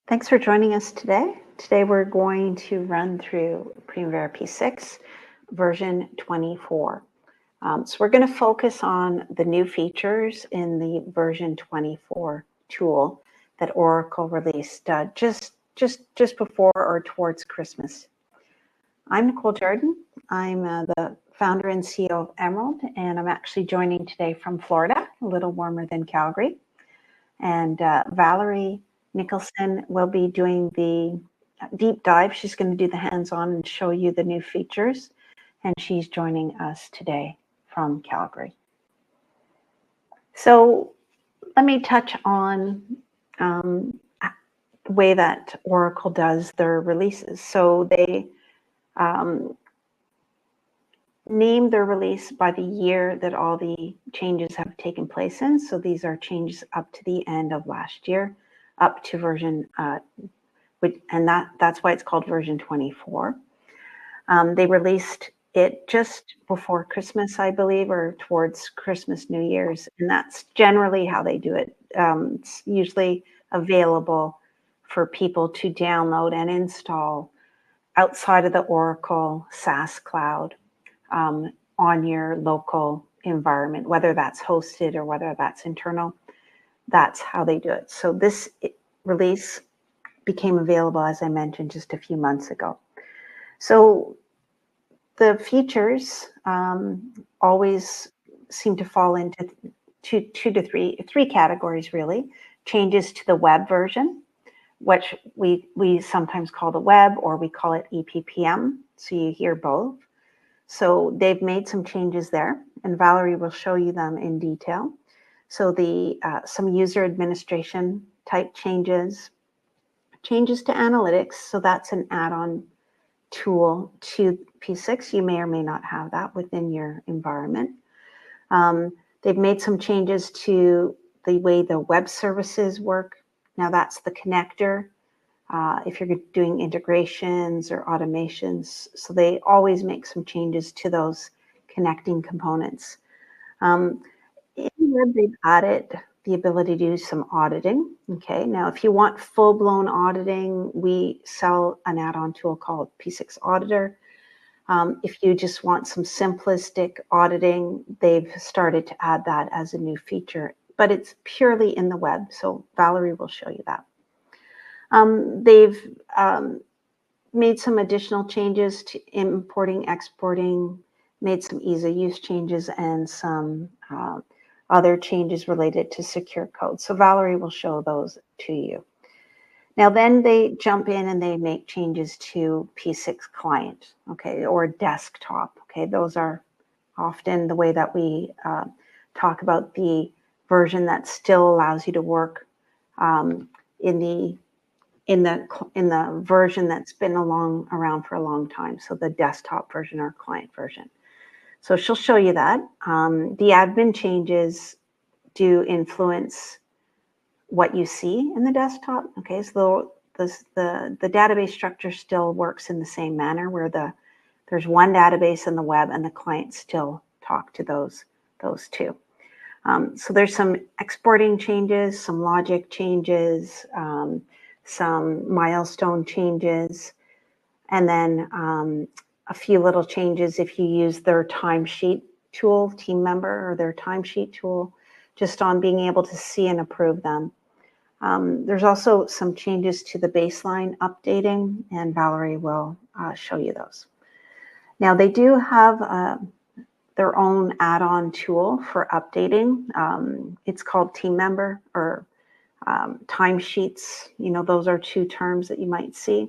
Thanks for joining us today. Today we're going to run through Primavera P6 version 24. So we're going to focus on the new features in the version 24 tool that Oracle released just before or towards Christmas. I'm Nicole Jordan. I'm the founder and CEO of Emerald, and I'm actually joining today from Florida, a little warmer than Calgary. And Valerie Nicholson will be doing the deep dive. She's going to do the hands-on and show you the new features. And she's joining us today from Calgary. So let me touch on the way that Oracle does their releases. So they name their release by the year that all the changes have taken place in. So these are changes up to the end of last year, up to version, and that's why it's called version 24. They released it just before Christmas, I believe, or towards Christmas, New Year's, and that's generally how they do it. It's usually available for people to download and install outside of the Oracle SaaS cloud on your local environment, whether that's hosted or whether that's internal. That's how they do it. So this release became available, as I mentioned, just a few months ago. So the features always seem to fall into two to three categories, really. Changes to the web version, which we sometimes call the web, or we call it EPPM. So you hear both. So they've made some changes there, and Valerie will show you them in detail. So the some user administration type changes to analytics. So that's an add-on tool to P6. You may or may not have that within your environment. They've made some changes to the way the web services work. Now that's the connector. If you're doing integrations or automations. So they always make some changes to those connecting components. In the web, they've added the ability to do some auditing. Okay, now if you want full-blown auditing, we sell an add-on tool called P6 Auditor. If you just want some simplistic auditing, they've started to add that as a new feature, but it's purely in the web. So Valerie will show you that. They've made some additional changes to importing, exporting, made some ease of use changes, and some other changes related to secure code. So Valerie will show those to you. Now then they jump in and they make changes to P6 client, okay, or desktop. Okay, those are often the way that we talk about the version that still allows you to work in the version that's been around for a long time. So the desktop version or client version. So she'll show you that. The admin changes do influence what you see in the desktop. Okay, so the database structure still works in the same manner, where there's one database in the web and the clients still talk to those two. So there's some exporting changes, some logic changes, some milestone changes, and then a few little changes if you use their timesheet tool, team member, or their timesheet tool, just on being able to see and approve them. There's also some changes to the baseline updating, and Valerie will show you those. Now they do have their own add-on tool for updating. It's called team member or timesheets. You know, those are two terms that you might see.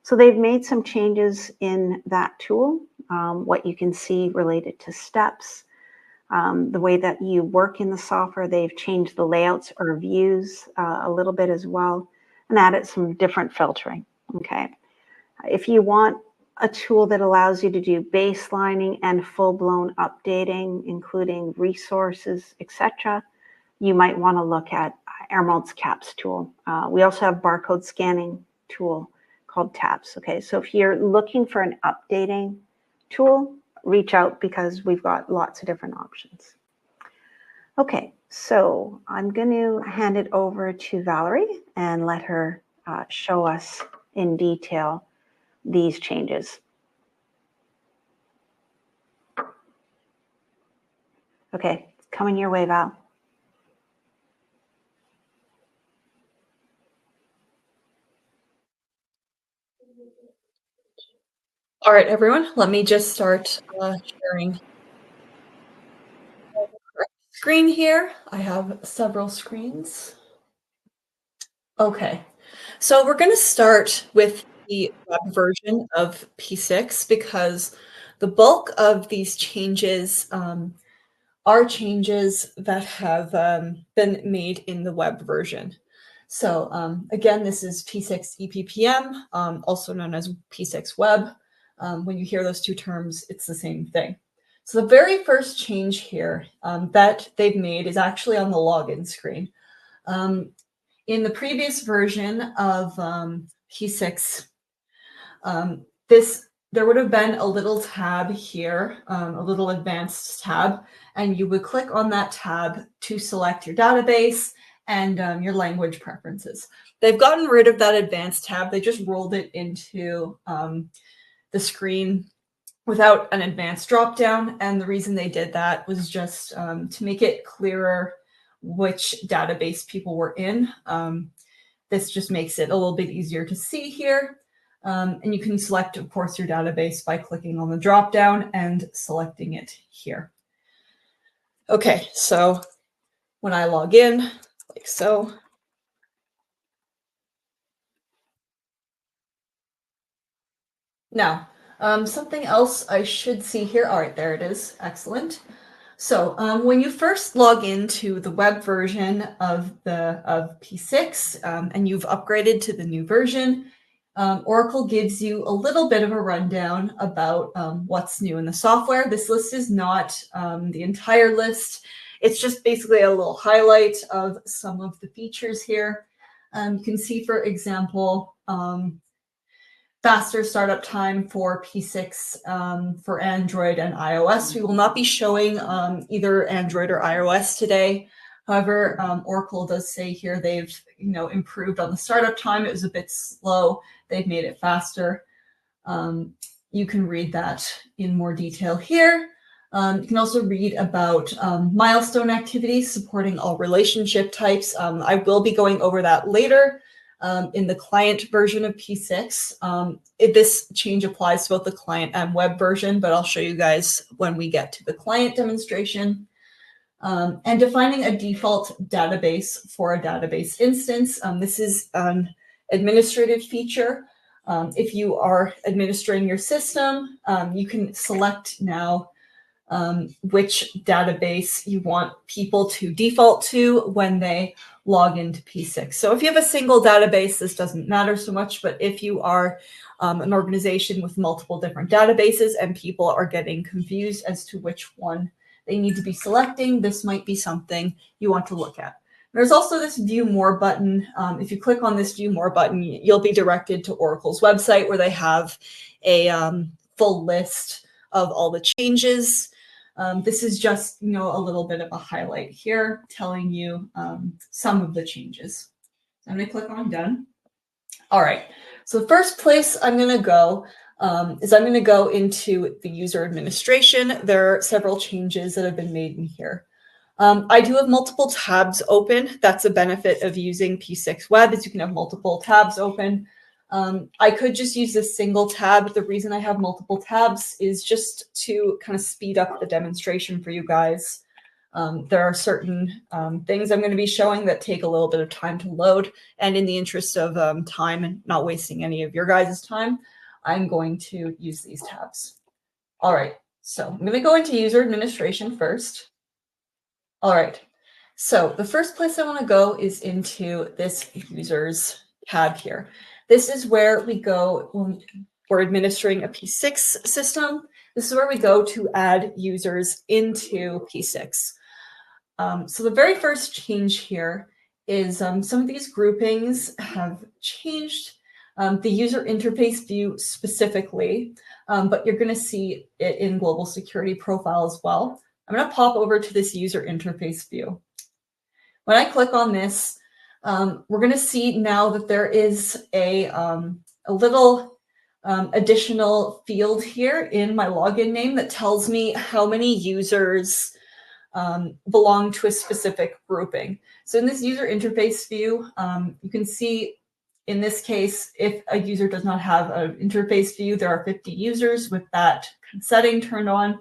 So they've made some changes in that tool, what you can see related to steps, the way that you work in the software. They've changed the layouts or views a little bit as well, and added some different filtering. Okay, if you want a tool that allows you to do baselining and full-blown updating, including resources, etc., you might want to look at Emerald's CAPS tool. We also have barcode scanning tool called TAPS. Okay, so if you're looking for an updating tool, reach out because we've got lots of different options. Okay, so I'm going to hand it over to Valerie and let her show us in detail these changes. Okay, it's coming your way, Val. All right, everyone, let me just start sharing screen here. I have several screens. Okay, so we're going to start with the web version of P6 because the bulk of these changes are changes that have been made in the web version. So again, this is P6 EPPM, also known as P6 Web. When you hear those two terms, it's the same thing. So the very first change here that they've made is actually on the login screen. In the previous version of P6, there would have been a little tab here, a little advanced tab, and you would click on that tab to select your database and your language preferences. They've gotten rid of that advanced tab. They just rolled it into the screen without an advanced dropdown. And the reason they did that was just to make it clearer which database people were in. This just makes it a little bit easier to see here. And you can select, of course, your database by clicking on the dropdown and selecting it here. Okay, so when I log in, like so. Now, something else I should see here. All right, there it is. Excellent. So when you first log into the web version of P6 and you've upgraded to the new version, Oracle gives you a little bit of a rundown about what's new in the software. This list is not the entire list. It's just basically a little highlight of some of the features here. You can see, for example, faster startup time for P6 for Android and iOS. We will not be showing either Android or iOS today. However, Oracle does say here they've improved on the startup time. It was a bit slow. They've made it faster. You can read that in more detail here. You can also read about milestone activities supporting all relationship types. I will be going over that later. In the client version of P6. This change applies to both the client and web version, but I'll show you guys when we get to the client demonstration. And defining a default database for a database instance. This is an administrative feature. If you are administering your system, you can select now which database you want people to default to when they log into P6. So if you have a single database, this doesn't matter so much, but if you are an organization with multiple different databases and people are getting confused as to which one they need to be selecting, this might be something you want to look at. There's also this View More button. If you click on this View More button, you'll be directed to Oracle's website where they have a full list of all the changes. This is just, a little bit of a highlight here telling you some of the changes. I'm going to click on Done. All right. So the first place I'm going to go is I'm going to go into the user administration. There are several changes that have been made in here. I do have multiple tabs open. That's a benefit of using P6 Web is you can have multiple tabs open. I could just use this single tab. The reason I have multiple tabs is just to kind of speed up the demonstration for you guys. There are certain things I'm going to be showing that take a little bit of time to load. And in the interest of time and not wasting any of your guys' time, I'm going to use these tabs. All right, so I'm going to go into user administration first. All right, so the first place I want to go is into this users tab here. This is where we go when we're administering a P6 system. This is where we go to add users into P6. So the very first change here is some of these groupings have changed. The user interface view specifically, but you're going to see it in global security profile as well. I'm going to pop over to this user interface view. When I click on this, we're going to see now that there is a little additional field here in my login name that tells me how many users belong to a specific grouping. So in this user interface view, you can see in this case, if a user does not have an interface view, there are 50 users with that setting turned on.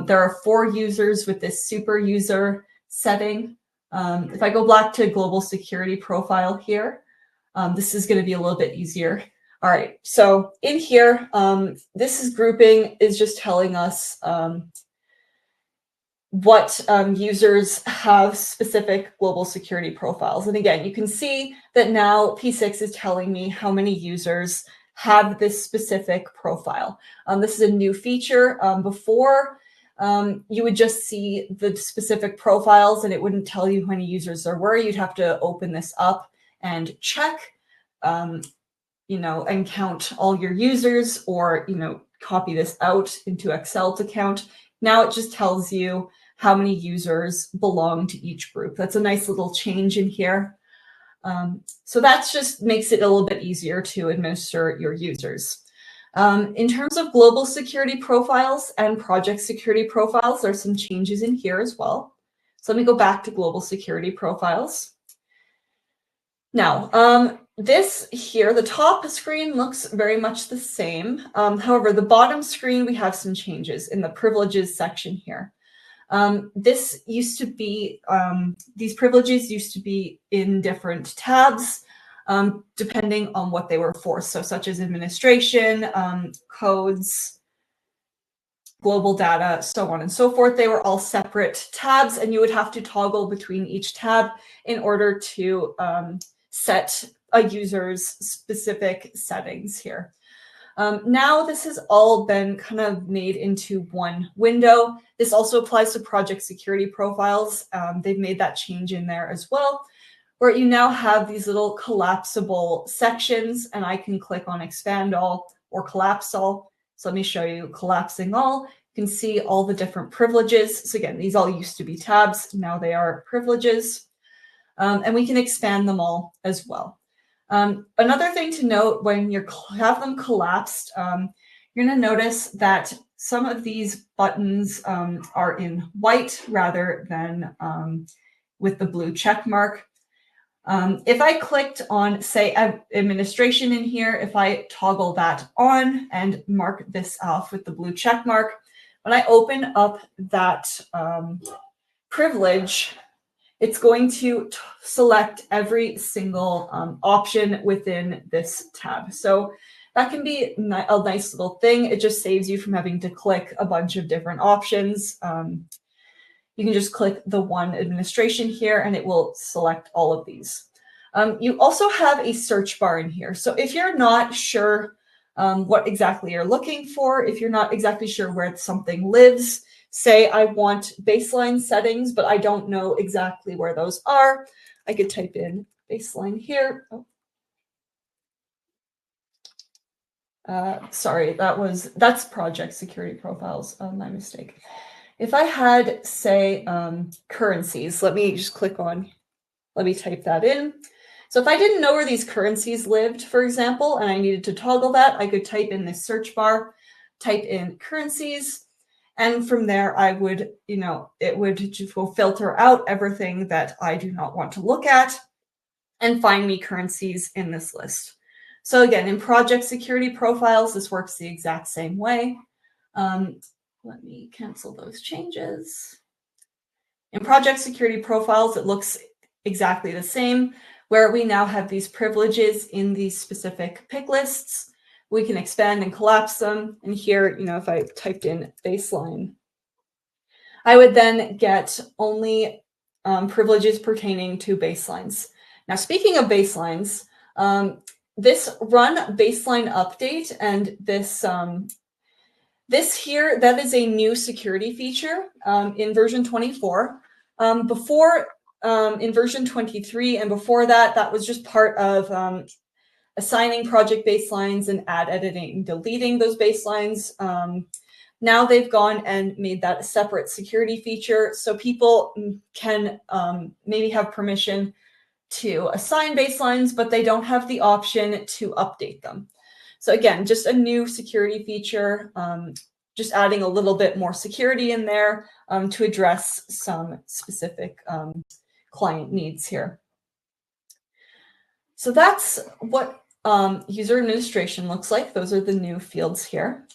There are 4 users with this super user setting. If I go back to global security profile here, this is going to be a little bit easier. All right, so in here, this grouping is just telling us what users have specific global security profiles. And again, you can see that now P6 is telling me how many users have this specific profile. This is a new feature. Before, you would just see the specific profiles and it wouldn't tell you how many users there were. You'd have to open this up and check, you know, and count all your users, or, you know, copy this out into Excel to count. Now it just tells you how many users belong to each group. That's a nice little change in here. So that just makes it a little bit easier to administer your users. In terms of global security profiles and project security profiles, there's some changes in here as well. So let me go back to global security profiles. Now, this here, the top screen looks very much the same. However, the bottom screen, we have some changes in the privileges section here. This used to be, these privileges used to be in different tabs, depending on what they were for. So such as administration, codes, global data, so on and so forth. They were all separate tabs, and you would have to toggle between each tab in order to set a user's specific settings here. Now this has all been kind of made into one window. This also applies to project security profiles. They've made that change in there as well, where you now have these little collapsible sections, and I can click on expand all or collapse all. So let me show you collapsing all. You can see all the different privileges. So again, these all used to be tabs. Now they are privileges. And we can expand them all as well. Another thing to note when you have them collapsed, you're going to notice that some of these buttons are in white rather than with the blue check mark. If I clicked on, say, administration in here, if I toggle that on and mark this off with the blue check mark, when I open up that privilege, it's going to select every single option within this tab. So that can be a nice little thing. It just saves you from having to click a bunch of different options. You can just click the one administration here and it will select all of these. You also have a search bar in here. So if you're not sure what exactly you're looking for, if you're not exactly sure where something lives, say I want baseline settings, but I don't know exactly where those are, I could type in baseline here. Sorry, that's project security profiles, my mistake. If I had, say, currencies, let me just click on, let me type that in. So if I didn't know where these currencies lived, for example, and I needed to toggle that, I could type in this search bar, type in currencies, and from there I would, you know, it would just go filter out everything that I do not want to look at and find me currencies in this list. So again, in project security profiles, this works the exact same way. Let me cancel those changes. In project security profiles, it looks exactly the same, where we now have these privileges in these specific pick lists. We can expand and collapse them. And here, you know, if I typed in baseline, I would then get only privileges pertaining to baselines. Now, speaking of baselines, this run baseline update and this this here, that is a new security feature in version 24. Before in version 23 and before that, that was just part of assigning project baselines and add editing and deleting those baselines. Now they've gone and made that a separate security feature, so people can maybe have permission to assign baselines, but they don't have the option to update them. So again, just a new security feature, just adding a little bit more security in there to address some specific client needs here. So that's what user administration looks like. Those are the new fields here.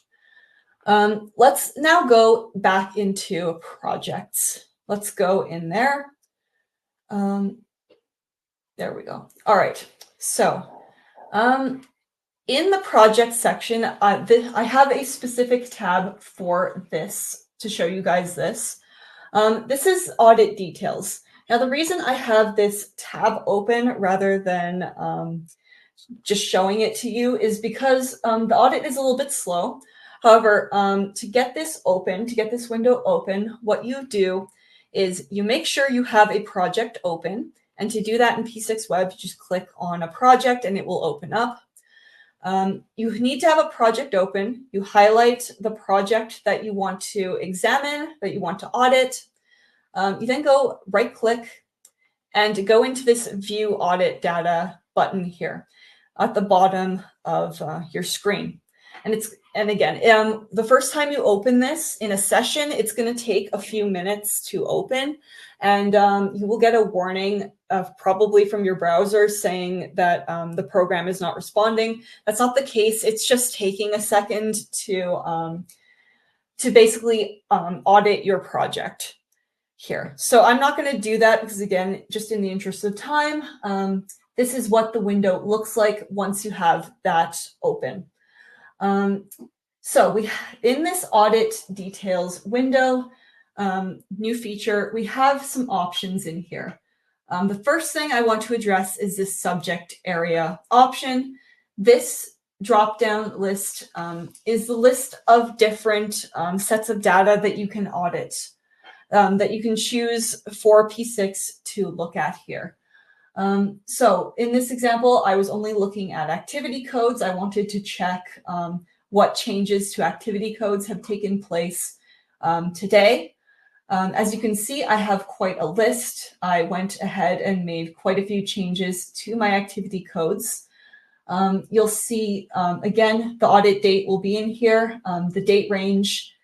Let's now go back into projects. Let's go in there. There we go. All right. So in the project section, I have a specific tab for this to show you guys this. This is audit details. Now, the reason I have this tab open rather than just showing it to you is because the audit is a little bit slow. However, to get this open, to get this window open, what you do is you make sure you have a project open. And to do that in P6 Web, you just click on a project and it will open up. You need to have a project open. You highlight the project that you want to examine, that you want to audit. You then go right click and go into this View Audit Data button here at the bottom of your screen. And again, the first time you open this in a session, it's going to take a few minutes to open, and you will get a warning probably from your browser saying that the program is not responding. That's not the case. It's just taking a second to basically audit your project here. So I'm not going to do that because, again, just in the interest of time, this is what the window looks like once you have that open. So in this audit details window, new feature, we have some options in here. The first thing I want to address is this subject area option. This drop-down list is the list of different sets of data that you can audit, that you can choose for P6 to look at here. So in this example, I was only looking at activity codes. I wanted to check what changes to activity codes have taken place today. As you can see, I have quite a list. I went ahead and made quite a few changes to my activity codes. You'll see, again, the audit date will be in here. The date range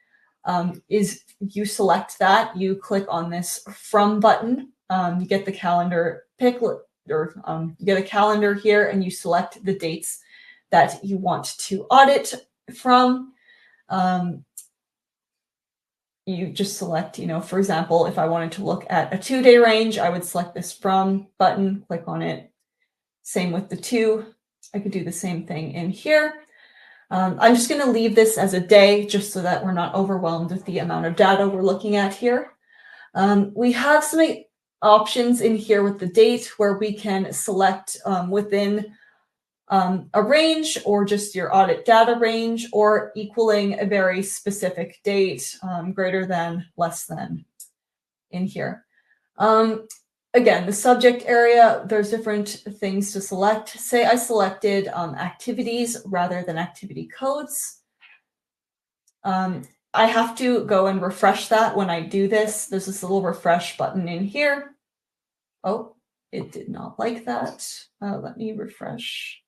is, you select that. You click on this From button. You get the calendar pick, or you get a calendar here, and you select the dates that you want to audit from. You just select, for example, if I wanted to look at a 2-day range, I would select this From button, click on it. Same with the 2. I could do the same thing in here. I'm just going to leave this as a day just so that we're not overwhelmed with the amount of data we're looking at here. We have some options in here with the date where we can select within a range or just your audit data range, or equaling a very specific date, greater than, less than in here. Again, the subject area, there's different things to select. Say I selected activities rather than activity codes. I have to go and refresh that when I do this. There's this little refresh button in here. Oh, it did not like that. Let me refresh.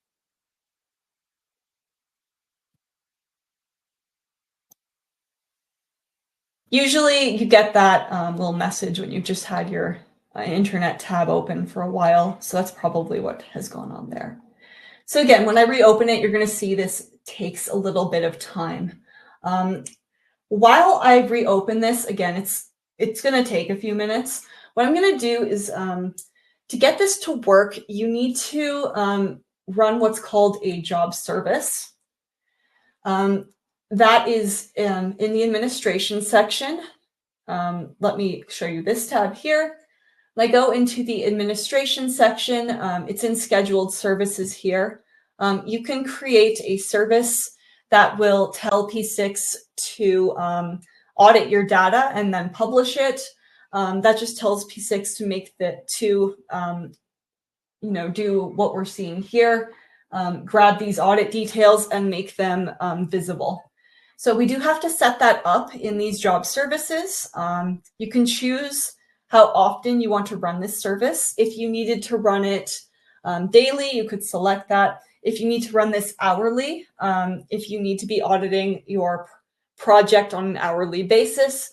Usually you get that little message when you've just had your internet tab open for a while. So that's probably what has gone on there. So again, when I reopen it, you're going to see this takes a little bit of time. While I reopen this, again, it's going to take a few minutes. What I'm going to do is to get this to work, you need to run what's called a job service. That is in the administration section. Let me show you this tab here. When I go into the administration section, it's in scheduled services here. You can create a service that will tell P6 to audit your data and then publish it. That just tells P6 to make do what we're seeing here, grab these audit details and make them visible. So we do have to set that up in these job services. You can choose how often you want to run this service. If you needed to run it daily, you could select that. If you need to run this hourly, if you need to be auditing your project on an hourly basis,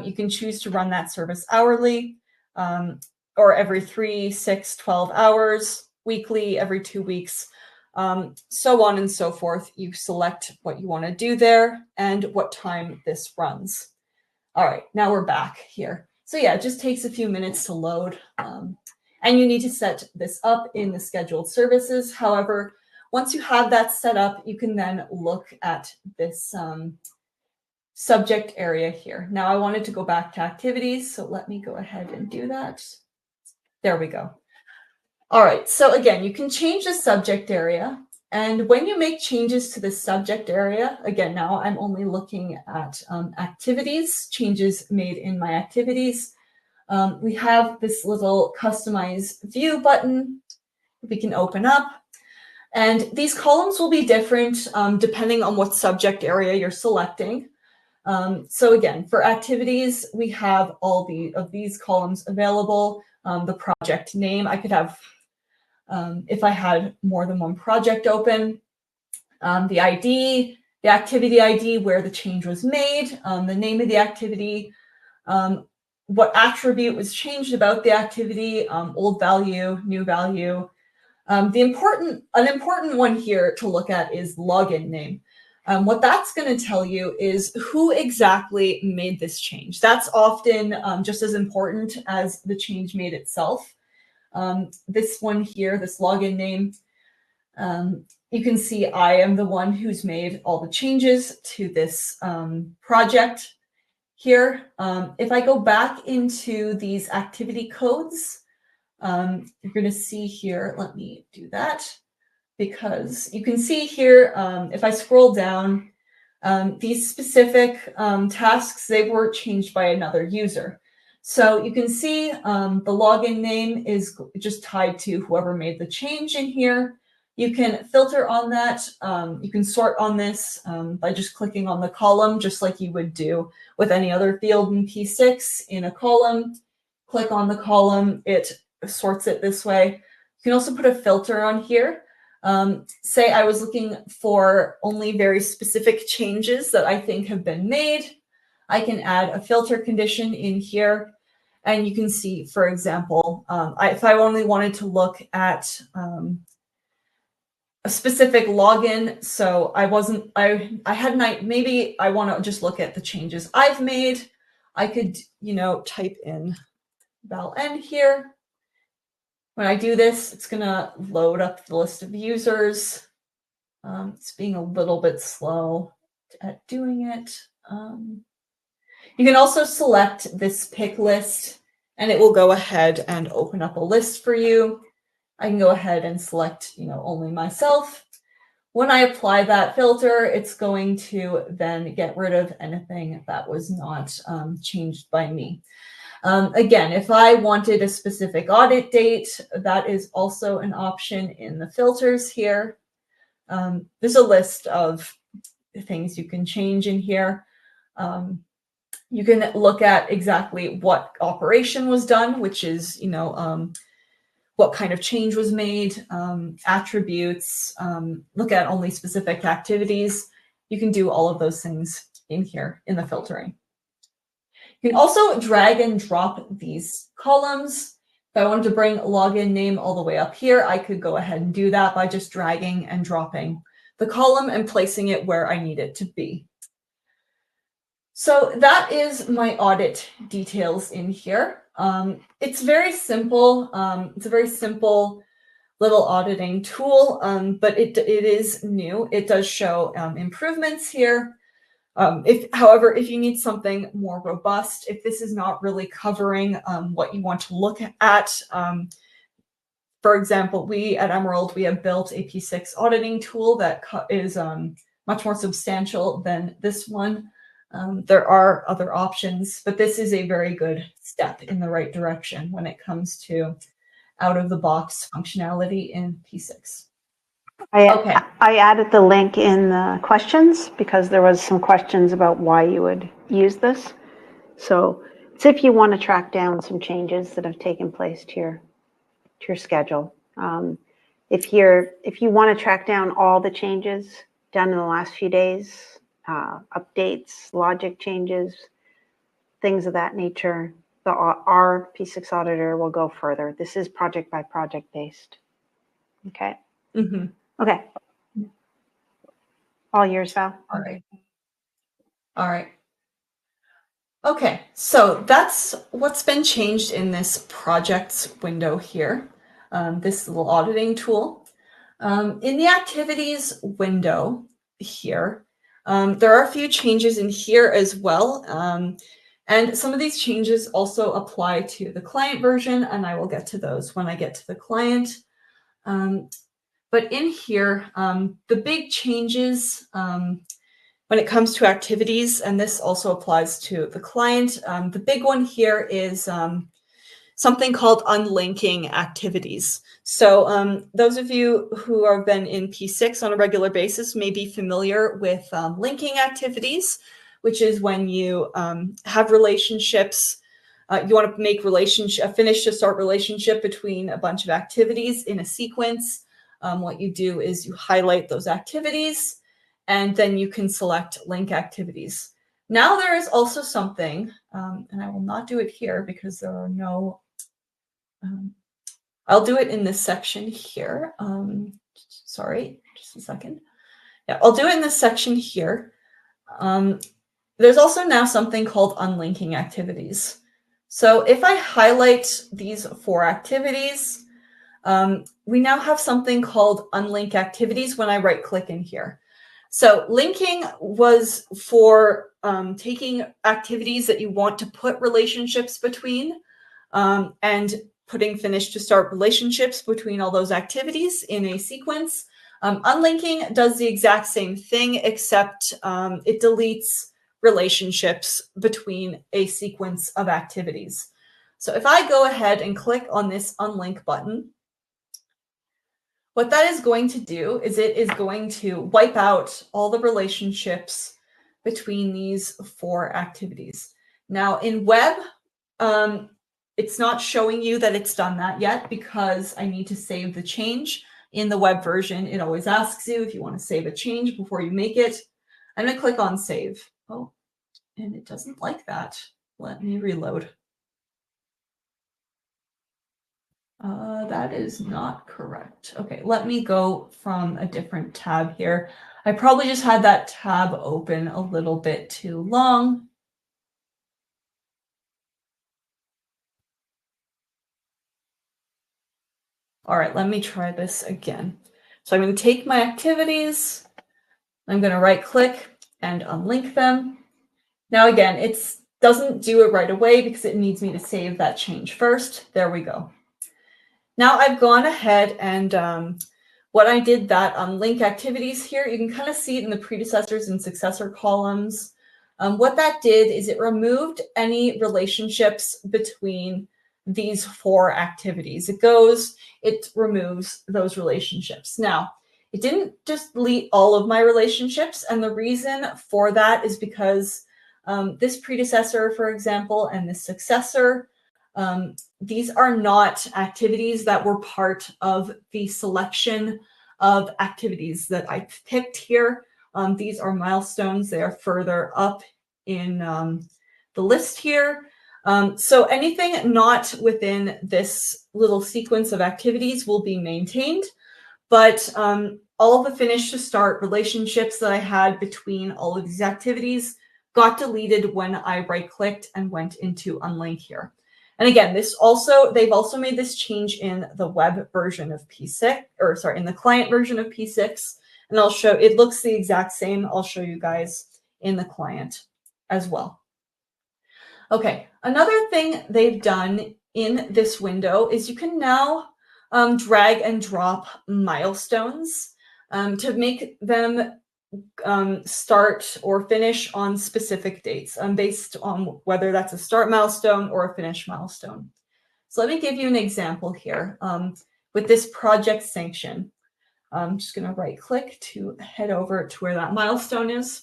you can choose to run that service hourly, or every 3, 6, 12 hours, weekly, every 2 weeks, so on and so forth. You select what you want to do there and what time this runs. All right, now we're back here. So yeah, it just takes a few minutes to load. And you need to set this up in the scheduled services. However, once you have that set up, you can then look at this subject area here. Now I wanted to go back to activities, so let me go ahead and do that. There we go. All right, so again, you can change the subject area. And when you make changes to the subject area, again, now I'm only looking at activities, changes made in my activities. We have this little customize view button we can open up. And these columns will be different depending on what subject area you're selecting. So again, for activities, we have all of these columns available. The project name, I could have, if I had more than one project open, the ID, the activity ID, where the change was made, the name of the activity, what attribute was changed about the activity, old value, new value. An important one here to look at is login name. What that's going to tell you is who exactly made this change. That's often just as important as the change made itself. This one here, this login name, you can see I am the one who's made all the changes to this project here. If I go back into these activity codes, you're going to see here, let me do that, because you can see here, if I scroll down, these specific tasks, they were changed by another user. So you can see the login name is just tied to whoever made the change in here. You can filter on that. You can sort on this by just clicking on the column, just like you would do with any other field in P6 in a column. Click on the column, it sorts it this way. You can also put a filter on here. Say I was looking for only very specific changes that I think have been made. I can add a filter condition in here. And you can see, for example, if I only wanted to look at a specific login, so maybe I want to just look at the changes I've made. I could, type in val n here. When I do this, it's going to load up the list of users. It's being a little bit slow at doing it. You can also select this pick list, and it will go ahead and open up a list for you. I can go ahead and select, only myself. When I apply that filter, it's going to then get rid of anything that was not changed by me. Again, if I wanted a specific audit date, that is also an option in the filters here. There's a list of things you can change in here. You can look at exactly what operation was done, which is, what kind of change was made, attributes, look at only specific activities. You can do all of those things in here in the filtering. You can also drag and drop these columns. If I wanted to bring login name all the way up here, I could go ahead and do that by just dragging and dropping the column and placing it where I need it to be. So that is my audit details in here. It's very simple. It's a very simple little auditing tool, but it is new. It does show improvements here. However, if you need something more robust, if this is not really covering what you want to look at, for example, we at Emerald, we have built a P6 auditing tool that is much more substantial than this one. There are other options, but this is a very good step in the right direction when it comes to out-of-the-box functionality in P6. I added the link in the questions because there was some questions about why you would use this. So It's if you want to track down some changes that have taken place to your schedule. If you want to track down all the changes done in the last few days, updates, logic changes, things of that nature, our P6 auditor will go further. This is project by project based. Okay. Mm-hmm. Okay. All yours, Val. All right. All right. Okay, so that's what's been changed in this projects window here, this little auditing tool. In the activities window here, there are a few changes in here as well. And some of these changes also apply to the client version, and I will get to those when I get to the client. But in here, the big changes when it comes to activities, and this also applies to the client, the big one here is something called unlinking activities. So those of you who have been in P6 on a regular basis may be familiar with linking activities, which is when you have relationships. You want to make a finish to start relationship between a bunch of activities in a sequence. What you do is you highlight those activities, and then you can select link activities. Now there is also something, and I will not do it here because there are no, I'll do it in this section here. Sorry, just a second. Yeah, I'll do it in this section here. There's also now something called unlinking activities. So if I highlight these 4 activities, we now have something called unlink activities when I right click in here. So linking was for taking activities that you want to put relationships between and putting finish to start relationships between all those activities in a sequence. Unlinking does the exact same thing, except it deletes relationships between a sequence of activities. So if I go ahead and click on this unlink button, what that is going to do is it is going to wipe out all the relationships between these 4 activities. Now in web, it's not showing you that it's done that yet because I need to save the change. In the web version, it always asks you if you want to save a change before you make it. I'm going to click on save. Oh, and it doesn't like that. Let me reload. That is not correct. Okay, let me go from a different tab here. I probably just had that tab open a little bit too long. All right, let me try this again. So I'm going to take my activities. I'm going to right click and unlink them. Now again, it doesn't do it right away because it needs me to save that change first. There we go. Now I've gone ahead and what I did that link activities here, you can kind of see it in the predecessors and successor columns. What that did is it removed any relationships between these 4 activities. It removes those relationships. Now, it didn't just delete all of my relationships, and the reason for that is because this predecessor, for example, and this successor, these are not activities that were part of the selection of activities that I picked here. These are milestones. They are further up in the list here. So anything not within this little sequence of activities will be maintained, but all the finish to start relationships that I had between all of these activities got deleted when I right-clicked and went into unlink here. And again, they've also made this change in the web version of P6, or sorry, in the client version of P6. And I'll show, it looks the exact same. I'll show you guys in the client as well. Okay, another thing they've done in this window is you can now drag and drop milestones to make them start or finish on specific dates based on whether that's a start milestone or a finish milestone. So let me give you an example here with this project sanction. I'm just going to right click to head over to where that milestone is.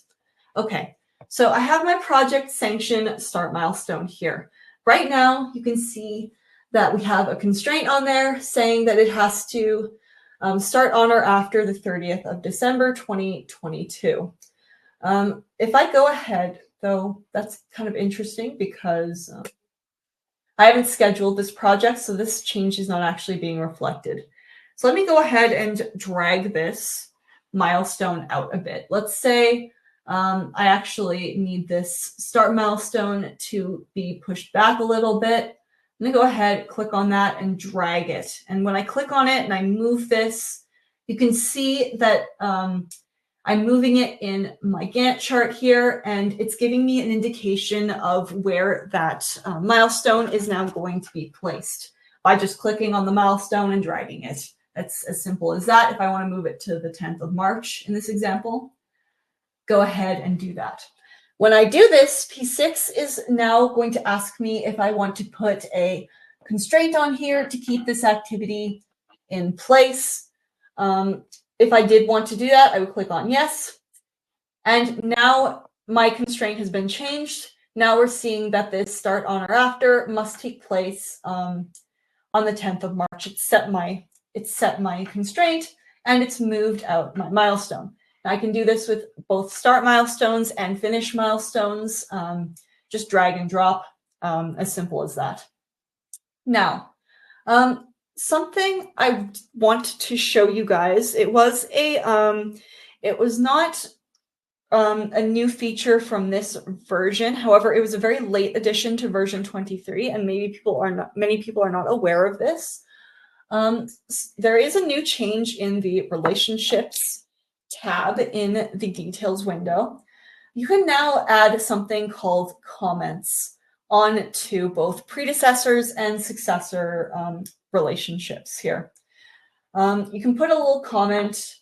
Okay, so I have my project sanction start milestone here. right now you can see that we have a constraint on there saying that it has to start on or after the 30th of December 2022. If I go ahead, though, that's kind of interesting because I haven't scheduled this project, so this change is not actually being reflected. So let me go ahead and drag this milestone out a bit. Let's say I actually need this start milestone to be pushed back a little bit. I'm going to go ahead, click on that, and drag it. And when I click on it and I move this, you can see that I'm moving it in my Gantt chart here, and it's giving me an indication of where that milestone is now going to be placed by just clicking on the milestone and dragging it. That's as simple as that. If I want to move it to the 10th of March in this example, go ahead and do that. When I do this, P6 is now going to ask me if I want to put a constraint on here to keep this activity in place. If I did want to do that, I would click on yes. And now my constraint has been changed. Now we're seeing that this start on or after must take place on the 10th of March. It's set my constraint, and it's moved out my milestone. Now I can do this with both start milestones and finish milestones. Just drag and drop, as simple as that. Now, something I want to show you guys. It was not a new feature from this version. However, it was a very late addition to version 23, and many people are not aware of this. There is a new change in the relationships tab in the details window. You can now add something called comments onto both predecessors and successor relationships here. You can put a little comment,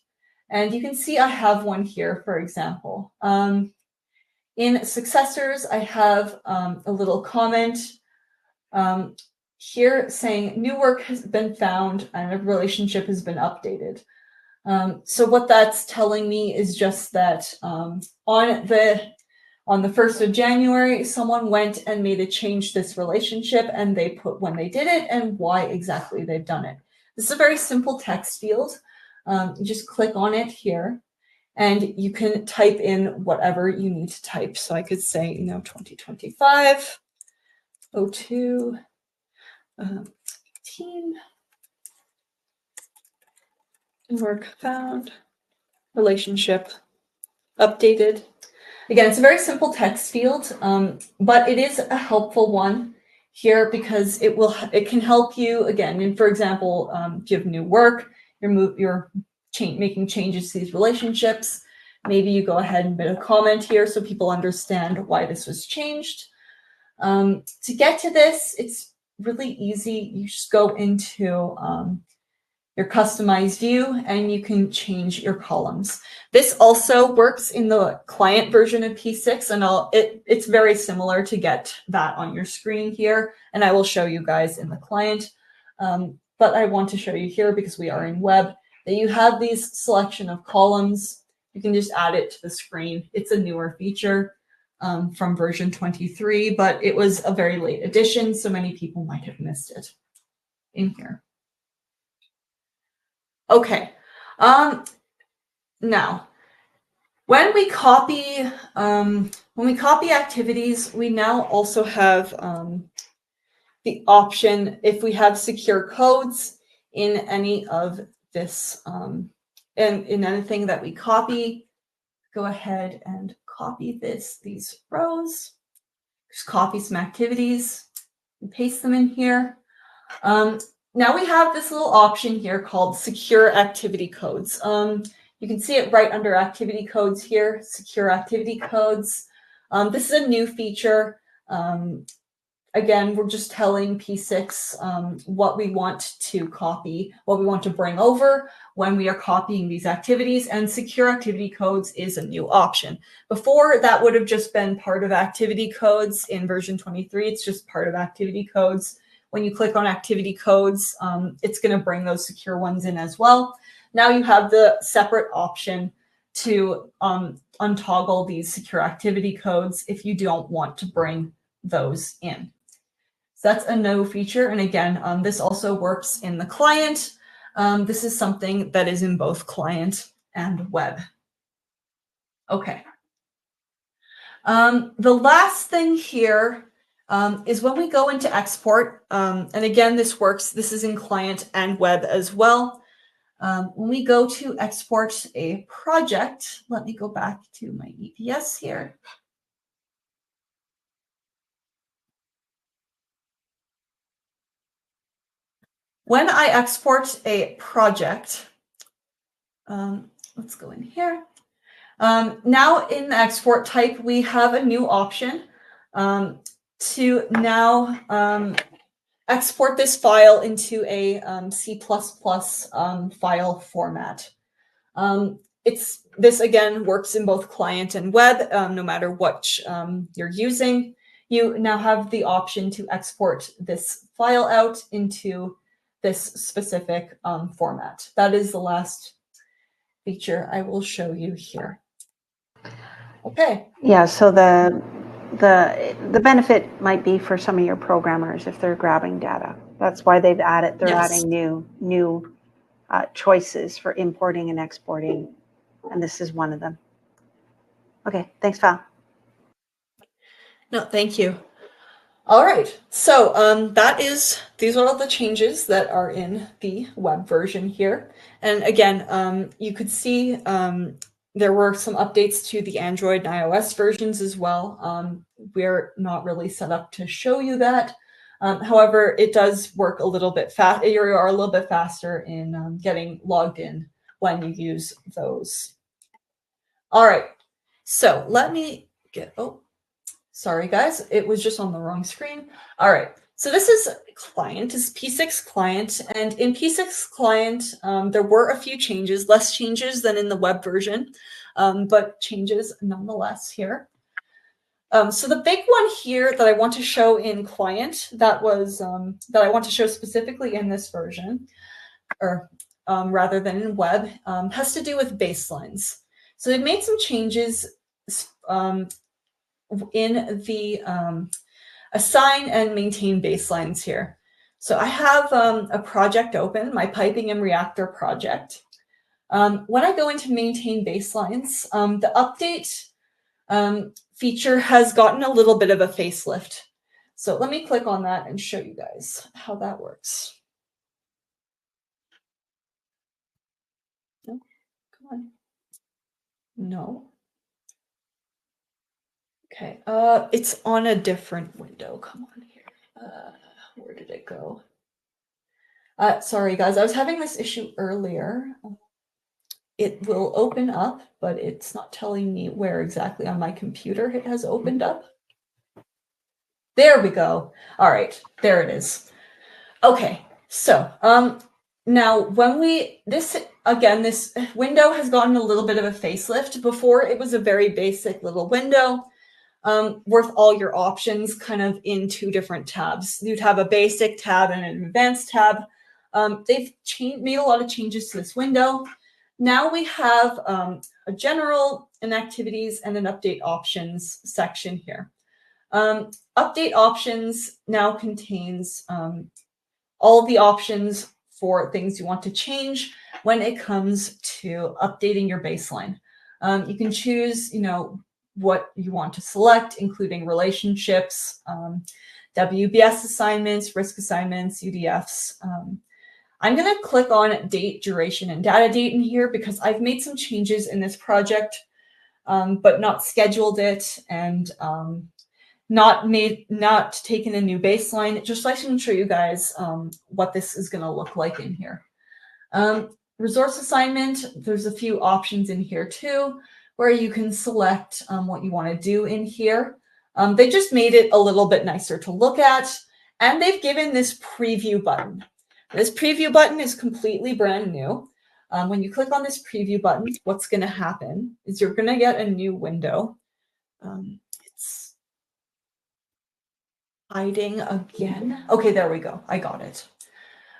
and you can see I have one here, for example. In successors, I have a little comment here saying new work has been found and a relationship has been updated. So what that's telling me is just that on the 1st of January, someone went and made a change to this relationship, and they put when they did it and why exactly they've done it. This is a very simple text field. You just click on it here, and you can type in whatever you need to type. So I could say, 2025, 02, 18, work found, relationship updated. Again, it's a very simple text field, but it is a helpful one here because it can help you again. And for example, if you have new work, you're making changes to these relationships. Maybe you go ahead and put a comment here so people understand why this was changed. To get to this, it's really easy. You just go into your customized view, and you can change your columns. This also works in the client version of P6, and it's very similar to get that on your screen here, and I will show you guys in the client. But I want to show you here, because we are in web, that you have these selection of columns. You can just add it to the screen. It's a newer feature from version 23, but it was a very late addition, so many people might have missed it in here. Okay, now when we copy activities, we now also have the option, if we have secure codes in any of this, in anything that we copy, go ahead and copy these rows, just copy some activities and paste them in here. Now we have this little option here called secure activity codes. You can see it right under activity codes here, secure activity codes. This is a new feature. Again, we're just telling P6 what we want to copy, what we want to bring over when we are copying these activities, and secure activity codes is a new option. Before, that would have just been part of activity codes in version 23. It's just part of activity codes. When you click on activity codes, it's going to bring those secure ones in as well. Now you have the separate option to untoggle these secure activity codes if you don't want to bring those in. So that's a no feature. And again, this also works in the client. This is something that is in both client and web. Okay. The last thing here is when we go into export, and again, this works, this is in client and web as well. When we go to export a project, let me go back to my EPS here. When I export a project, let's go in here. Now in the export type, we have a new option to now export this file into a C++ file format. This again works in both client and web, no matter what you're using. You now have the option to export this file out into this specific format. That is the last feature I will show you here. Okay. Yeah, so the benefit might be for some of your programmers if they're grabbing data. That's why they're adding new choices for importing and exporting, and this is one of them. Okay, thanks, Val. No, thank you. All right, so these are all the changes that are in the web version here. And again, you could see there were some updates to the Android and iOS versions as well. We're not really set up to show you that. However, it does work a little bit fast. You are a little bit faster in getting logged in when you use those. All right, so let me get, sorry guys, it was just on the wrong screen. All right, so this is client, this is P6 client, and in P6 client, there were a few changes, less changes than in the web version, but changes nonetheless here. So the big one here that I want to show in client, that I want to show specifically in this version, or rather than in web, has to do with baselines. So they've made some changes in the assign and maintain baselines here. So I have a project open, my piping and reactor project. When I go into maintain baselines, the update feature has gotten a little bit of a facelift. So let me click on that and show you guys how that works. No, come on. No. Okay, it's on a different window. Come on here. Where did it go? Sorry, guys, I was having this issue earlier. It will open up, but it's not telling me where exactly on my computer it has opened up. There we go. All right, there it is. Okay, so now when this window has gotten a little bit of a facelift. Before it was a very basic little window. Worth all your options kind of in two different tabs. You'd have a basic tab and an advanced tab. They've made a lot of changes to this window. Now we have a general, an activities, and an update options section here. Update options now contains all the options for things you want to change when it comes to updating your baseline. You can choose, what you want to select, including relationships, WBS assignments, risk assignments, UDFs. I'm going to click on date, duration, and data date in here because I've made some changes in this project, but not scheduled it and not taken a new baseline, just so I can show you guys what this is going to look like in here. Resource assignment, there's a few options in here too, where you can select what you want to do in here. They just made it a little bit nicer to look at, and they've given this preview button. This preview button is completely brand new. When you click on this preview button, what's going to happen is you're going to get a new window. It's hiding again. Okay, there we go. I got it.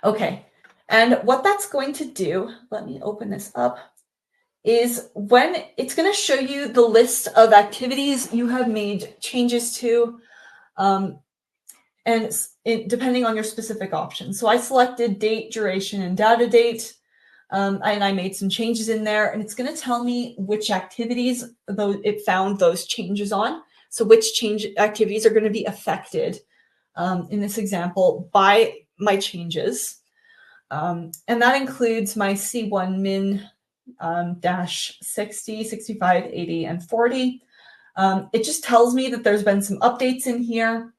Okay, and what that's going to do, let me open this up, is when it's going to show you the list of activities you have made changes to. and depending on your specific option. So I selected date, duration, and data date, and I made some changes in there, and it's going to tell me which activities it found those changes on. So which change activities are going to be affected in this example by my changes. And that includes my C1 min dash 60, 65, 80, and 40. It just tells me that there's been some updates in here.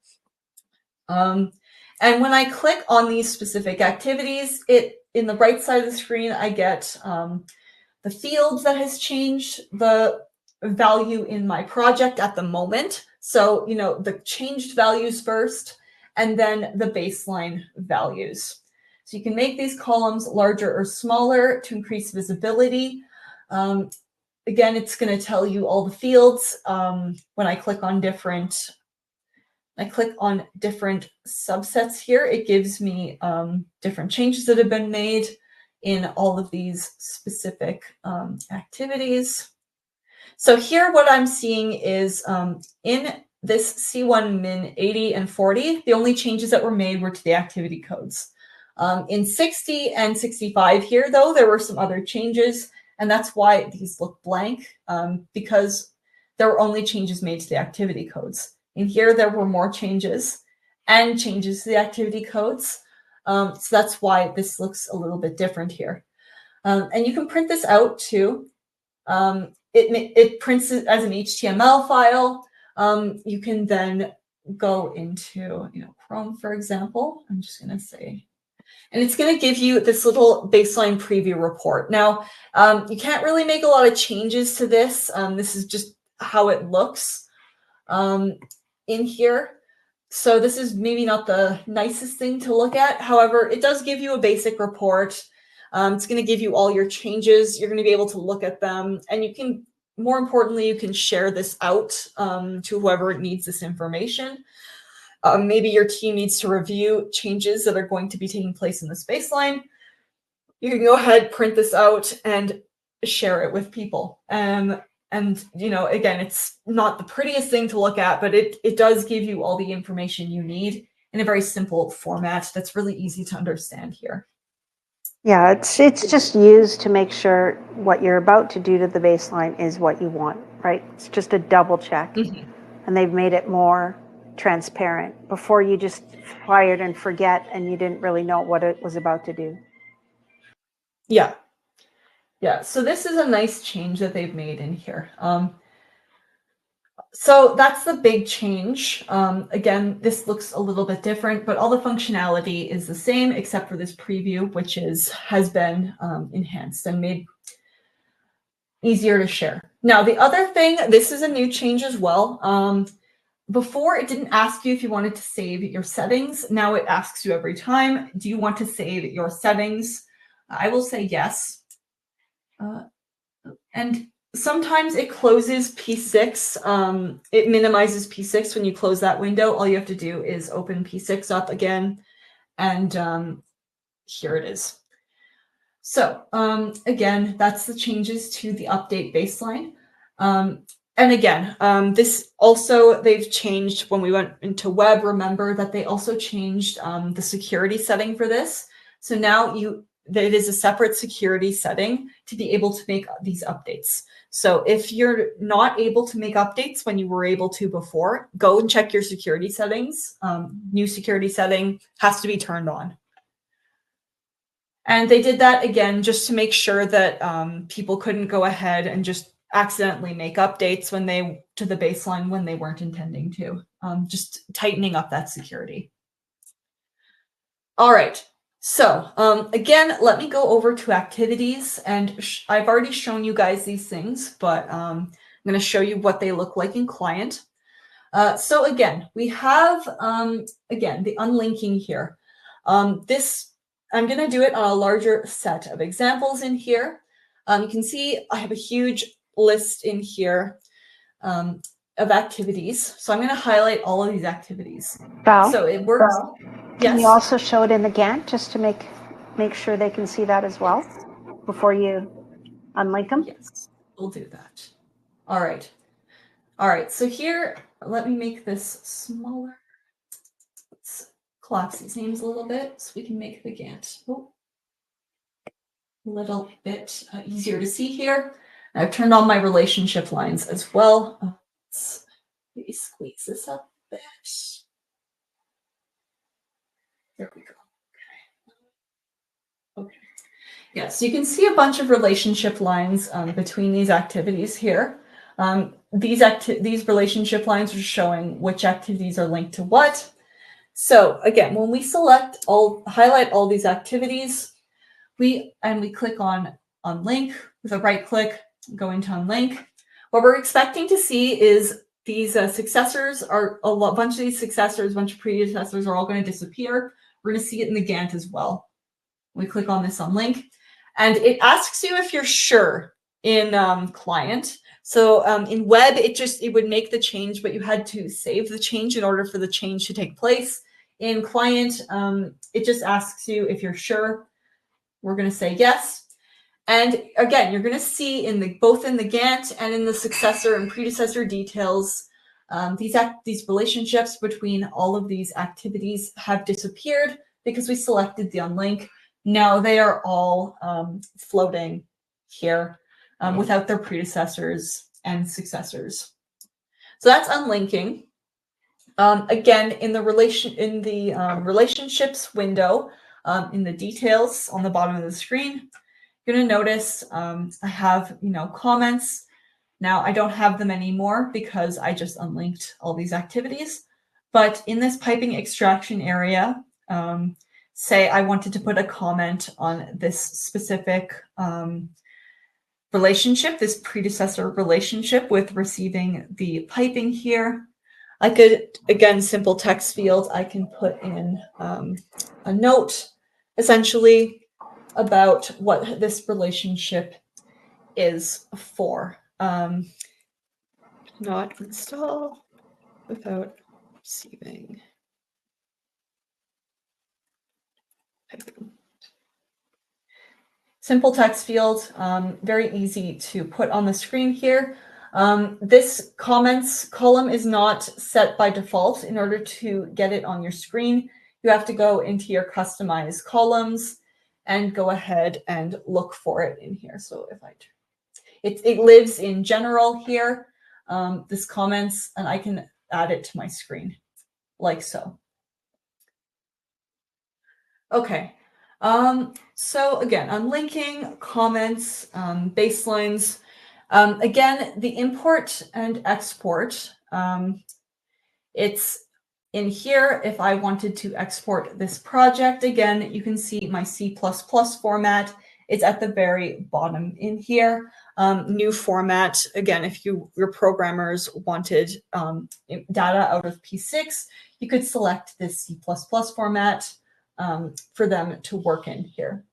And when I click on these specific activities, in the right side of the screen, I get the fields that has changed, the value in my project at the moment. So, the changed values first, and then the baseline values. So you can make these columns larger or smaller to increase visibility. Again, it's going to tell you all the fields. When I click on different subsets here, it gives me different changes that have been made in all of these specific activities. So here what I'm seeing is in this C1 min 80 and 40, the only changes that were made were to the activity codes. In 60 and 65 here, though, there were some other changes, and that's why these look blank, because there were only changes made to the activity codes. In here, there were more changes and changes to the activity codes. So that's why this looks a little bit different here. And you can print this out too. It prints it as an HTML file. You can then go into Chrome, for example. I'm just going to say, and it's going to give you this little baseline preview report. Now, you can't really make a lot of changes to this. This is just how it looks in here. So this is maybe not the nicest thing to look at. However, it does give you a basic report. It's going to give you all your changes. You're going to be able to look at them, and you can, more importantly, you can share this out to whoever needs this information. Maybe your team needs to review changes that are going to be taking place in this baseline. You can go ahead, print this out, and share it with people. And again, it's not the prettiest thing to look at, but it does give you all the information you need in a very simple format that's really easy to understand here. Yeah, it's just used to make sure what you're about to do to the baseline is what you want, right? It's just a double check. Mm-hmm. And they've made it more transparent. Before, you just fired and forget, and you didn't really know what it was about to do. Yeah. Yeah, so this is a nice change that they've made in here. So that's the big change. Again, this looks a little bit different, but all the functionality is the same except for this preview, which has been enhanced and made easier to share. Now, the other thing, this is a new change as well. Before, it didn't ask you if you wanted to save your settings. Now it asks you every time, do you want to save your settings? I will say yes. And sometimes it closes P6. It minimizes P6 when you close that window. All you have to do is open P6 up again, and here it is. So again, that's the changes to the update baseline. And again, this also, they've changed when we went into web. Remember that they also changed the security setting for this. So now it is a separate security setting to be able to make these updates. So if you're not able to make updates when you were able to before, go and check your security settings. New security setting has to be turned on. And they did that again just to make sure that people couldn't go ahead and just accidentally make updates to the baseline when they weren't intending to. Just tightening up that security. All right. So again, let me go over to activities, and I've already shown you guys these things, but I'm going to show you what they look like in client. So again, we have, again, the unlinking here. I'm going to do it on a larger set of examples in here. You can see I have a huge list in here of activities. So I'm going to highlight all of these activities. Val, so it works. Can you also show it in the Gantt just to make sure they can see that as well before you unlink them? Yes, we'll do that. All right. All right. So here, let me make this smaller. Let's collapse these names a little bit so we can make the Gantt a little bit easier to see here. I've turned on my relationship lines as well. Let's maybe squeeze this up a bit. There we go. Okay. Yeah, so you can see a bunch of relationship lines between these activities here. These relationship lines are showing which activities are linked to what. So again, when we highlight all these activities, we click on unlink with a right click, go into unlink. What we're expecting to see is these successors are a bunch of these successors, a bunch of predecessors are all going to disappear. We're going to see it in the Gantt as well. We click on this unlink, and it asks you if you're sure in client. So in web, it would make the change, but you had to save the change in order for the change to take place. In client, it just asks you if you're sure. We're going to say yes. And again, you're going to see both in the Gantt and in the successor and predecessor details, these relationships between all of these activities have disappeared because we selected the unlink. Now they are all floating here without their predecessors and successors. So that's unlinking. Again, in the relationships window, in the details on the bottom of the screen, you're going to notice I have comments. Now I don't have them anymore because I just unlinked all these activities. But in this piping extraction area, say I wanted to put a comment on this specific relationship, this predecessor relationship with receiving the piping here. I could, again, simple text field, I can put in a note, essentially, about what this relationship is for. Not install without receiving piping. Simple text field, very easy to put on the screen here. This comments column is not set by default. In order to get it on your screen, you have to go into your customized columns and go ahead and look for it in here. So if it lives in general here, this comments, and I can add it to my screen like so. Okay. So again, unlinking, comments, baselines. Again, the import and export, it's in here. If I wanted to export this project, again, you can see my C++ format. It's at the very bottom in here. New format, again, if your programmers wanted data out of P6, you could select this C++ format for them to work in here.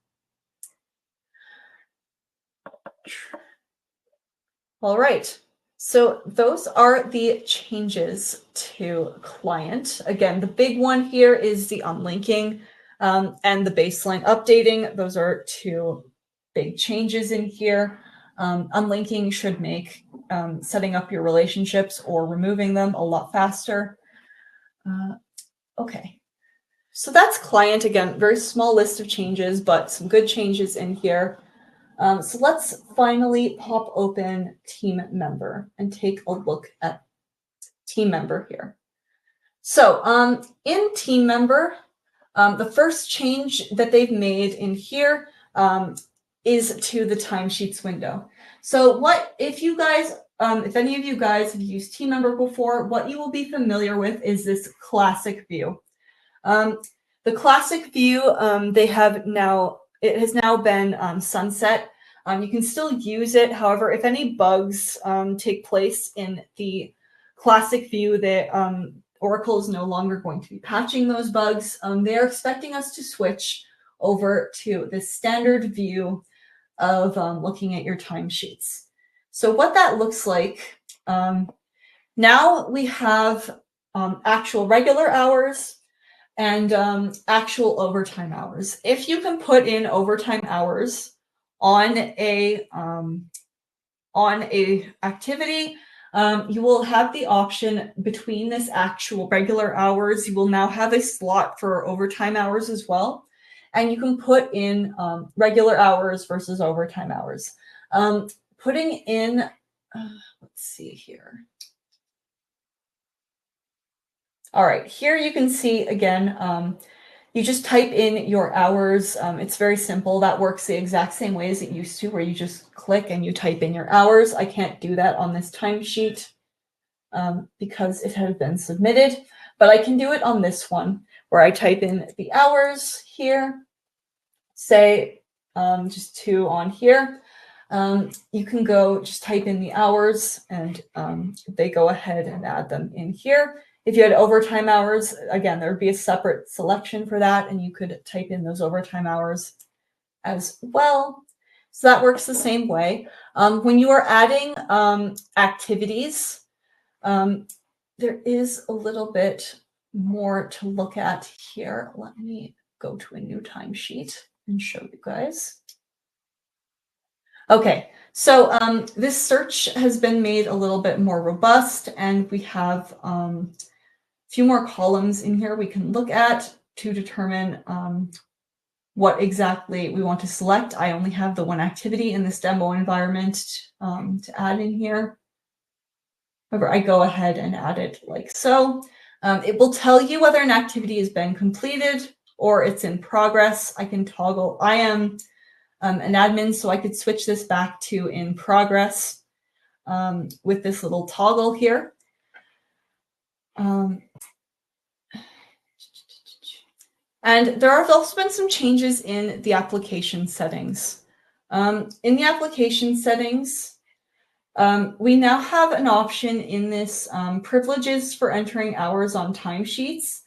All right, so those are the changes to client. Again, the big one here is the unlinking and the baseline updating. Those are two big changes in here. Unlinking should make setting up your relationships or removing them a lot faster. Okay. So that's client. Again, very small list of changes, but some good changes in here. So let's finally pop open team member and take a look at team member here. So in team member, the first change that they've made in here is to the timesheets window. So what if you guys, if any of you guys have used team member before, what you will be familiar with is this classic view. The classic view, it has now been sunset. You can still use it. However, if any bugs take place in the classic view, that Oracle is no longer going to be patching those bugs. They're expecting us to switch over to the standard view of looking at your timesheets. So what that looks like, now we have actual regular hours and actual overtime hours. If you can put in overtime hours on a activity, you will have the option between this actual regular hours. You will now have a slot for overtime hours as well. And you can put in regular hours versus overtime hours. Putting in, let's see here. All right, here you can see again, you just type in your hours. It's very simple. That works the exact same way as it used to, where you just click and you type in your hours. I can't do that on this timesheet because it has been submitted, but I can do it on this one where I type in the hours here, say just 2 on here. You can go just type in the hours and they go ahead and add them in here. If you had overtime hours, again, there would be a separate selection for that, and you could type in those overtime hours as well. So that works the same way. When you are adding activities, there is a little bit more to look at here. Let me go to a new timesheet and show you guys. Okay, so this search has been made a little bit more robust, and we have a few more columns in here we can look at to determine what exactly we want to select. I only have the one activity in this demo environment to add in here. However, I go ahead and add it like so. It will tell you whether an activity has been completed or it's in progress. I can toggle. I am an admin, so I could switch this back to in progress with this little toggle here. And there have also been some changes in the application settings. In the application settings, we now have an option in this privileges for entering hours on timesheets.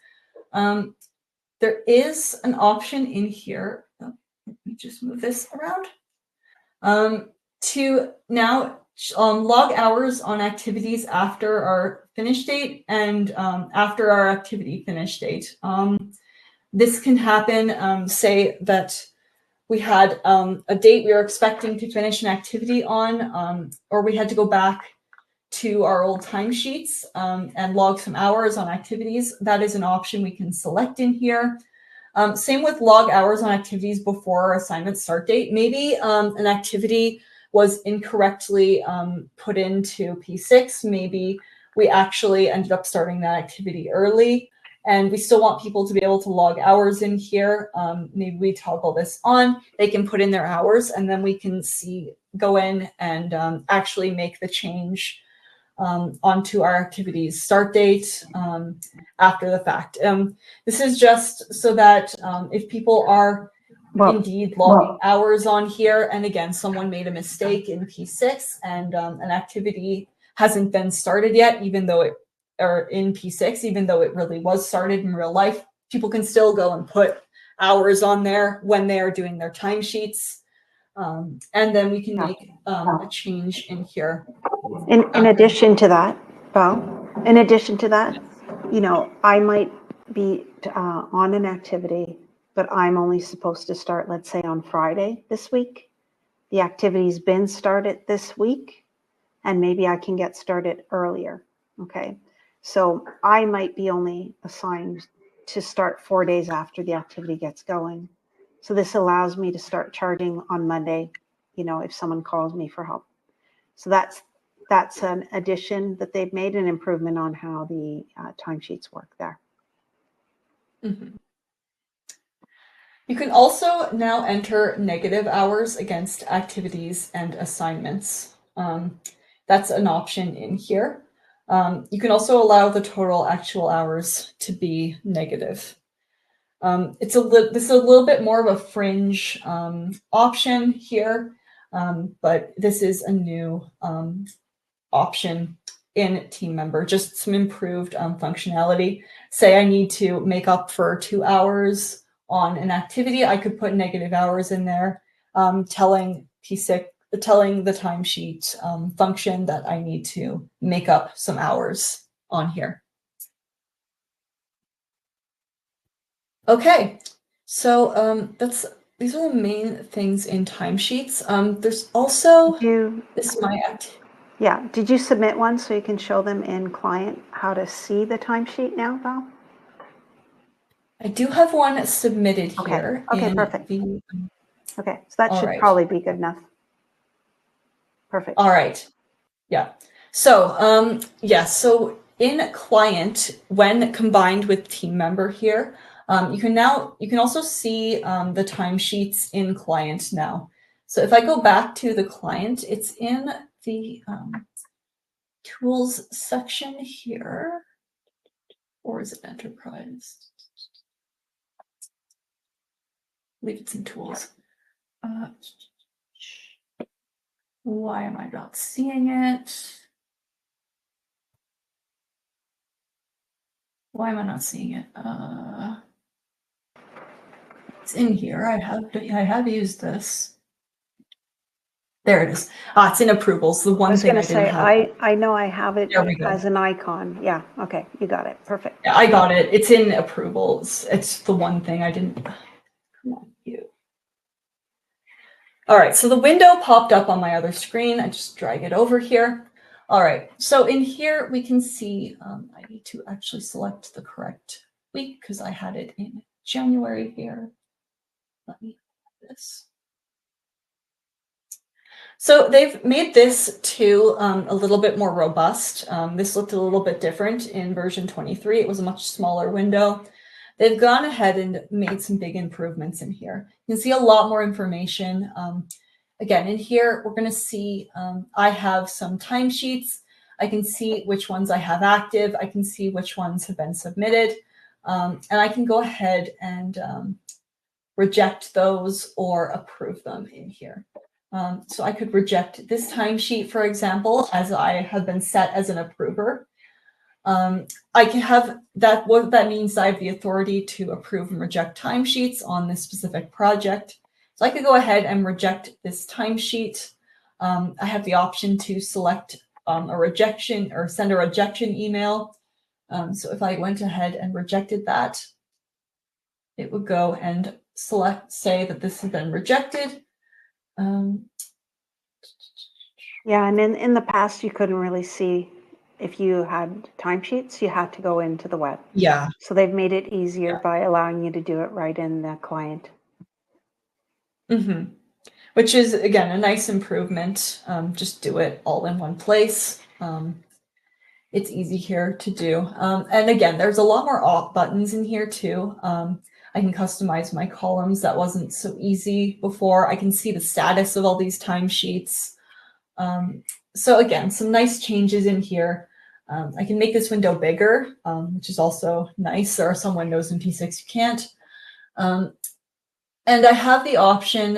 There is an option in here. Oh, let me just move this around. To now log hours on activities after our finish date and after our activity finish date. This can happen, say that we had a date we were expecting to finish an activity on, or we had to go back to our old timesheets and log some hours on activities. That is an option we can select in here. Same with log hours on activities before our assignment start date. Maybe an activity was incorrectly put into P6. Maybe we actually ended up starting that activity early, and we still want people to be able to log hours in here. Maybe we toggle this on. They can put in their hours, and then we can go in and actually make the change onto our activity's start date after the fact. This is just so that if people are indeed logging hours on here, and again, someone made a mistake in P6 and an activity hasn't been started yet, even though or in P6, even though it really was started in real life, people can still go and put hours on there when they are doing their timesheets. And then we can make a change in here. In addition to that, Val, in addition to that, you know, I might be on an activity, but I'm only supposed to start, let's say, on Friday this week. The activity's been started this week, and maybe I can get started earlier, okay? So I might be only assigned to start 4 days after the activity gets going. So this allows me to start charging on Monday, you know, if someone calls me for help. So that's an addition that they've made, an improvement on how the timesheets work there. Mm-hmm. You can also now enter negative hours against activities and assignments. That's an option in here. You can also allow the total actual hours to be negative. This is a little bit more of a fringe option here, but this is a new option in Team Member, just some improved functionality. Say I need to make up for 2 hours on an activity, I could put negative hours in there, telling P6, telling the timesheet function that I need to make up some hours on here. Okay, so these are the main things in timesheets. There's also this my act. Yeah, did you submit one so you can show them in client how to see the timesheet now, Val? I do have one submitted Okay, here. okay, in perfect. the. Okay, so that All should right. probably be good enough. Perfect. All right. Yeah. So, yes. So in client, when combined with team member here, you can also see the timesheets in client now. So if I go back to the client, it's in the tools section here, or is it enterprise? I believe it's in tools. Why am I not seeing it? Why am I not seeing it? It's in here. I have used this. There it is. It's in approvals. The I one was thing going I to didn't say, have. I know I have it There we go. as an icon. Yeah, okay, you got it. Perfect. Yeah, I got it. It's in approvals. It's the one thing I didn't. Come on, you. All right, so the window popped up on my other screen. I just drag it over here. All right, so in here we can see, I need to actually select the correct week because I had it in January here. Let me do this. So they've made this too a little bit more robust. This looked a little bit different in version 23. It was a much smaller window. They've gone ahead and made some big improvements in here. You can see a lot more information. Again, in here, we're going to see I have some timesheets. I can see which ones I have active. I can see which ones have been submitted. And I can go ahead and reject those or approve them in here. So I could reject this timesheet, for example, as I have been set as an approver. I can have that. What that means, I have the authority to approve and reject timesheets on this specific project. So I could go ahead and reject this timesheet. I have the option to select a rejection or send a rejection email. So if I went ahead and rejected that, it would go and say that this has been rejected. Yeah, and in the past, you couldn't really see if you had timesheets, you had to go into the web. Yeah. So they've made it easier by allowing you to do it right in the client. Mm-hmm. Which is, again, a nice improvement. Just do it all in one place. It's easy here to do. And again, there's a lot more buttons in here too. I can customize my columns. That wasn't so easy before. I can see the status of all these timesheets. So again, some nice changes in here. I can make this window bigger, which is also nice. There are some windows in P6 you can't. And I have the option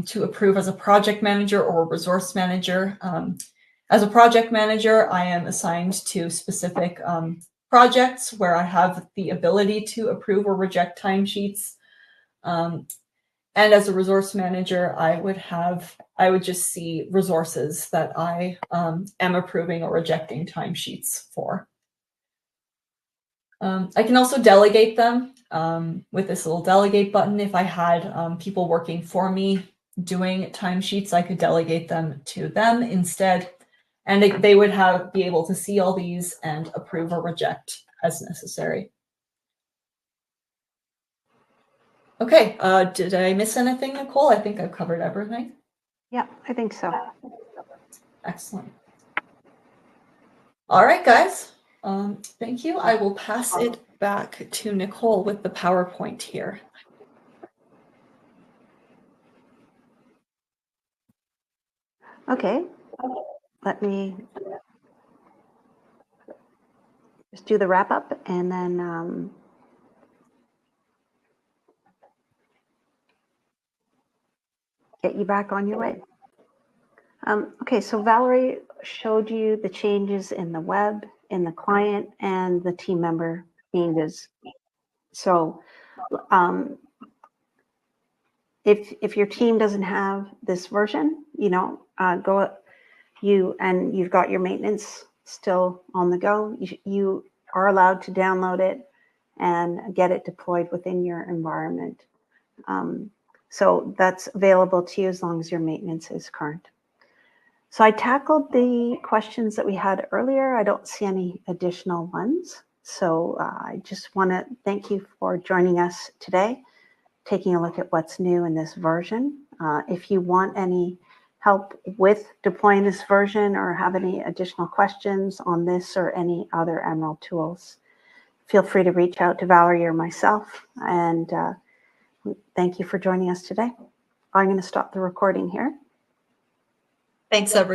to approve as a project manager or a resource manager. As a project manager, I am assigned to specific projects where I have the ability to approve or reject timesheets. And as a resource manager, I would just see resources that I am approving or rejecting timesheets for. I can also delegate them with this little delegate button. If I had people working for me doing timesheets, I could delegate them to them instead. And they would be able to see all these and approve or reject as necessary. Okay, did I miss anything, Nicole? I think I've covered everything. Yeah, I think so. Excellent. All right, guys. Thank you. I will pass it back to Nicole with the PowerPoint here. Okay, let me just do the wrap up and then get you back on your way. Okay, so Valerie showed you the changes in the web, in the client, and the team member changes. So if your team doesn't have this version, you've got your maintenance still on the go, you are allowed to download it and get it deployed within your environment. So that's available to you as long as your maintenance is current. So I tackled the questions that we had earlier. I don't see any additional ones. So I just want to thank you for joining us today, taking a look at what's new in this version. If you want any help with deploying this version or have any additional questions on this or any other Emerald tools, feel free to reach out to Valerie or myself. And thank you for joining us today. I'm going to stop the recording here. Thanks, everyone.